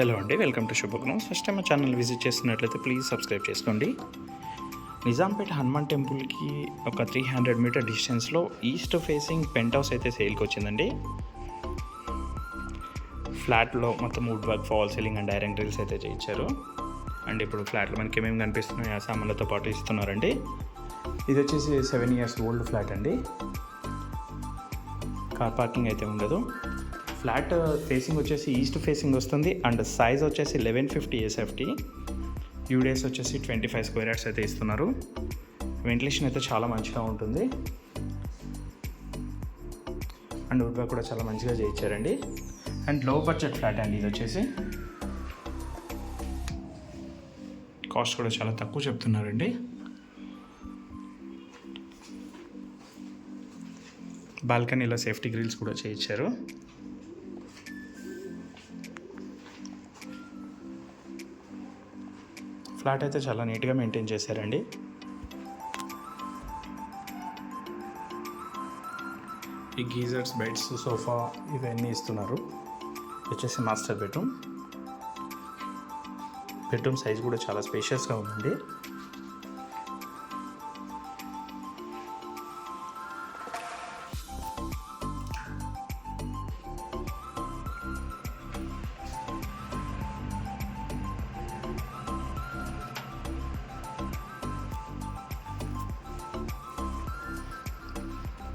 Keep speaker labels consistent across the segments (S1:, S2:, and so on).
S1: Hello అండి, welcome to శుభగ్నం. First time మా channel visit చేస్తున్నట్లయితే ప్లీజ్ సబ్స్క్రైబ్ చేసుకోండి. నిజాంపేట హనుమాన్ టెంపుల్కి ఒక 300 మీటర్ డిస్టెన్స్లో ఈస్ట్ ఫేసింగ్ పెంట్ హౌస్ అయితే సేల్కి వచ్చిందండి. ఫ్లాట్లో మొత్తం wood work, fall ceiling and iron grills అయితే చేయించారు. అండ్ ఇప్పుడు ఫ్లాట్లో మనకి ఏమేమి కనిపిస్తున్నాయి ఆ సామాన్లతో పాటు ఇస్తున్నారండి. ఇది వచ్చేసి 7 years ఓల్డ్ ఫ్లాట్ అండి. కార్ పార్కింగ్ అయితే ఉండదు. ఫ్లాట్ ఫేసింగ్ వచ్చేసి ఈస్ట్ ఫేసింగ్ వస్తుంది అండ్ సైజ్ వచ్చేసి 1150 SFT. యూడేస్ వచ్చేసి 25 స్క్వేర్ యార్డ్స్ అయితే ఇస్తున్నారు. వెంటిలేషన్ అయితే చాలా మంచిగా ఉంటుంది అండ్ వుడ్ వర్క్ కూడా చాలా మంచిగా చేయించారండి. అండ్ లో బడ్జెట్ ఫ్లాట్ అండి ఇది వచ్చేసి. కాస్ట్ కూడా చాలా తక్కువ చెప్తున్నారండి. బాల్కనీలో సేఫ్టీ గ్రిల్స్ కూడా చేయించారు. ఫ్లాట్ అయితే చాలా నీట్గా మెయింటైన్ చేశారండి. ఈ గీజర్స్, బెడ్స్, సోఫా ఇవన్నీ ఇస్తున్నారు. వచ్చేసి మాస్టర్ బెడ్రూమ్. బెడ్రూమ్ సైజ్ కూడా చాలా స్పేషియస్గా ఉందండి.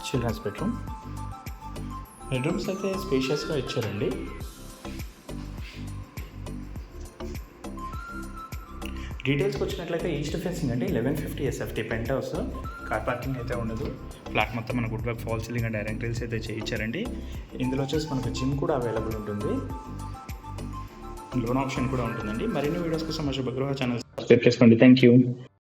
S1: చిల్డ్రన్స్ బెడ్రూమ్స్ అయితే స్పేషియస్గా ఇచ్చారండి. డీటెయిల్స్కి వచ్చినట్లయితే ఈస్ట్ ఫేసింగ్ అండి, 1150 SFT penthouse. Car parking అయితే ఉండదు. ఫ్లాట్ మొత్తం మన wood work, fall ceiling and iron grills అయితే చేయించారండి. ఇందులో వచ్చేసి మనకు జిమ్ కూడా అవైలబుల్ ఉంటుంది. లోన్ ఆప్షన్ కూడా ఉంటుందండి. మరిన్ని వీడియోస్ కోసం మా శుభగృహ ఛానల్ సబ్స్క్రైబ్ చేసుకోండి. Thank you.